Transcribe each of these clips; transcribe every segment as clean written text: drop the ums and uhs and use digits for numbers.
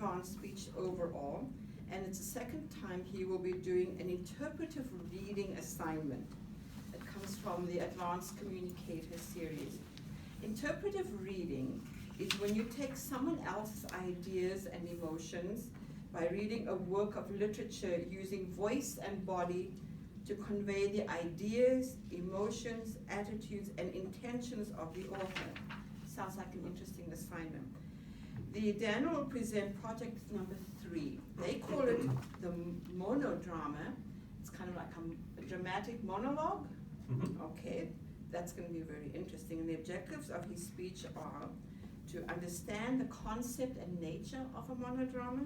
advanced speech overall, and it's the second time he will be doing an interpretive reading assignment. It comes from the Advanced Communicator series. Interpretive reading is when you take someone else's ideas and emotions by reading a work of literature using voice and body to convey the ideas, emotions, attitudes, and intentions of the author. Sounds like an interesting assignment. Daniel will present project number 3. They call it the monodrama. It's kind of like a dramatic monologue. Okay, that's going to be very interesting. And the objectives of his speech are to understand the concept and nature of a monodrama,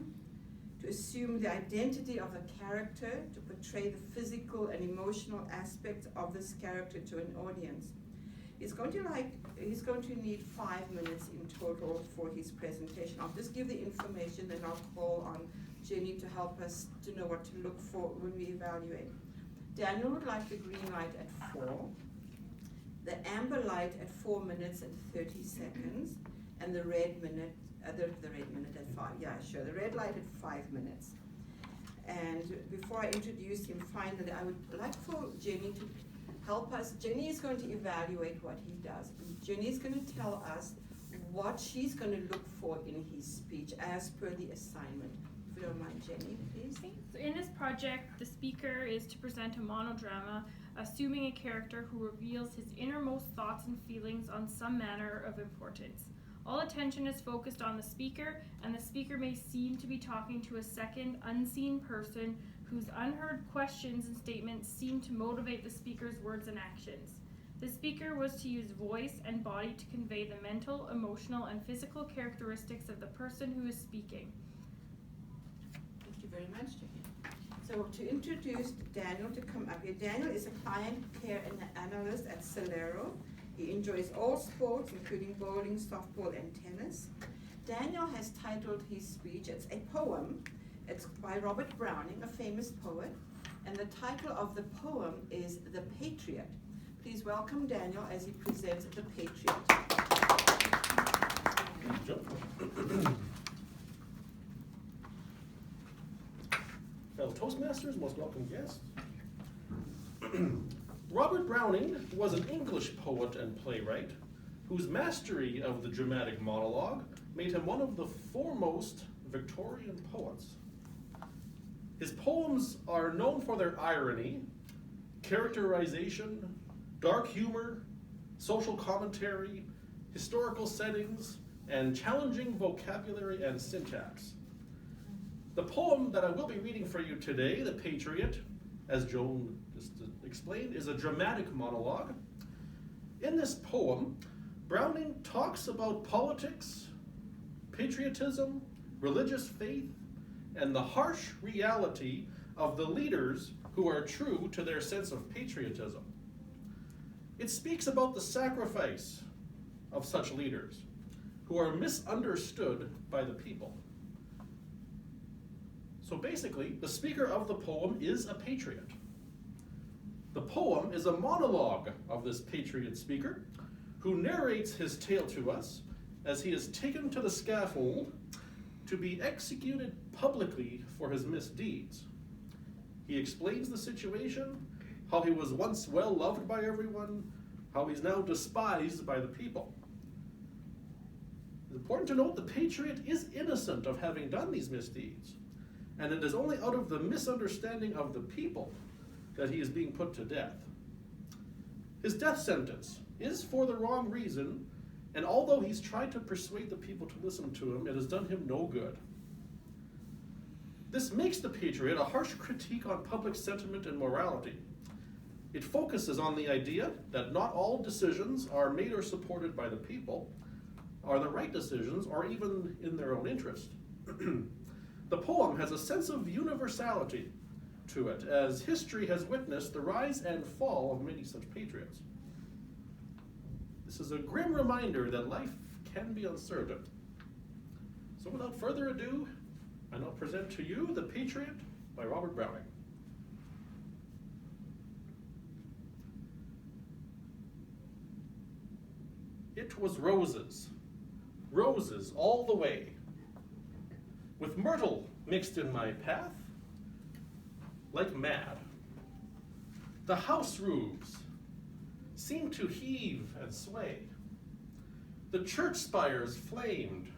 to assume the identity of the character, to portray the physical and emotional aspects of this character to an audience. He's going to need 5 minutes in total for his presentation. I'll just give the information, then I'll call on Jenny to help us to know what to look for when we evaluate. Daniel would like the green light at 4, the amber light at 4 minutes and 30 seconds, and the red minute at 5. Yeah, sure. The red light at 5 minutes. And before I introduce him, finally, I would like for Jenny to help us. Jenny is going to evaluate what he does. Jenny is going to tell us what she's going to look for in his speech as per the assignment. If you don't mind, Jenny, please. So in this project, the speaker is to present a monodrama, assuming a character who reveals his innermost thoughts and feelings on some manner of importance. All attention is focused on the speaker, and the speaker may seem to be talking to a second, unseen person whose unheard questions and statements seem to motivate the speaker's words and actions. The speaker was to use voice and body to convey the mental, emotional, and physical characteristics of the person who is speaking. Thank you very much, Jenny. So to introduce Daniel to come up here, Daniel is a client care analyst at Solero. He enjoys all sports, including bowling, softball, and tennis. Daniel has titled his speech, it's a poem. It's by Robert Browning, a famous poet, and the title of the poem is The Patriot. Please welcome Daniel as he presents The Patriot. Fellow Toastmasters, most welcome guests. Robert Browning was an English poet and playwright whose mastery of the dramatic monologue made him one of the foremost Victorian poets. His poems are known for their irony, characterization, dark humor, social commentary, historical settings, and challenging vocabulary and syntax. The poem that I will be reading for you today, The Patriot, as Joan just explained, is a dramatic monologue. In this poem, Browning talks about politics, patriotism, religious faith, and the harsh reality of the leaders who are true to their sense of patriotism. It speaks about the sacrifice of such leaders who are misunderstood by the people. So basically, the speaker of the poem is a patriot. The poem is a monologue of this patriot speaker who narrates his tale to us as he is taken to the scaffold to be executed publicly for his misdeeds. He explains the situation, how he was once well loved by everyone, how he's now despised by the people. It's important to note the patriot is innocent of having done these misdeeds, and it is only out of the misunderstanding of the people that he is being put to death. His death sentence is for the wrong reason, and although he's tried to persuade the people to listen to him, it has done him no good. This makes The Patriot a harsh critique on public sentiment and morality. It focuses on the idea that not all decisions are made or supported by the people, are the right decisions, or even in their own interest. The poem has a sense of universality to it, as history has witnessed the rise and fall of many such patriots. This is a grim reminder that life can be uncertain. So without further ado, I now present to you The Patriot by Robert Browning. It was roses, roses all the way. with myrtle mixed in my path, like mad. The house roofs seemed to heave and sway. The church spires flamed,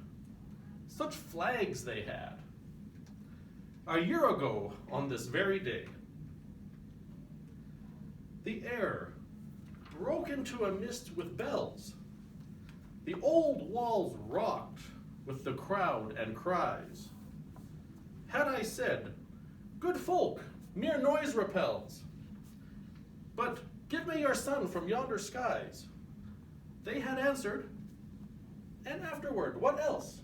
such flags they had. A year ago on this very day, the air broke into a mist with bells. The old walls rocked with the crowd and cries. Had I said, good folk, mere noise repels, but give me your son from yonder skies, they had answered, and afterward, what else?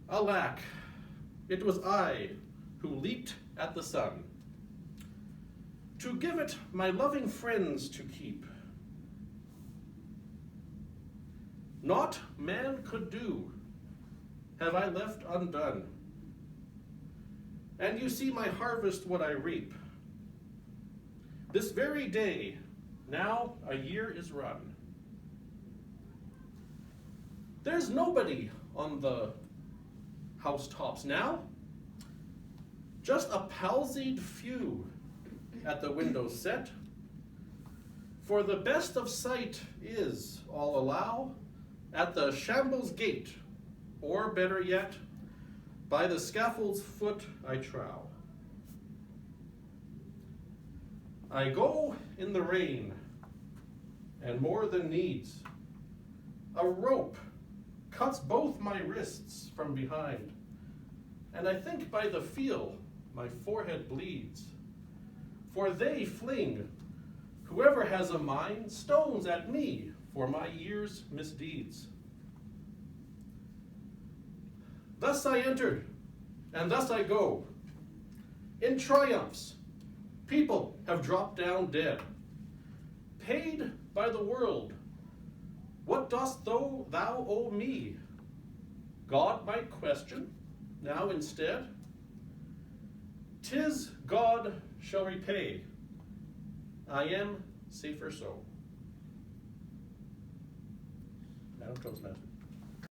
Alack, it was I who leaped at the sun, to give it my loving friends to keep. Naught man could do have I left undone, and you see my harvest what I reap. This very day, now a year is run. There's nobody on the housetops now, just a palsied few at the windows set. For the best of sight is, all allow, at the shambles gate, or better yet, by the scaffold's foot I trow. I go in the rain, and more than needs, a rope cuts both my wrists from behind, and I think by the feel my forehead bleeds. For they fling, whoever has a mind, stones at me for my year's misdeeds. Thus I entered, and thus I go. In triumphs, people have dropped down dead, paid by the world. What dost thou owe me? God might question, now instead. 'Tis God shall repay. I am safer so. Madam Toastmaster.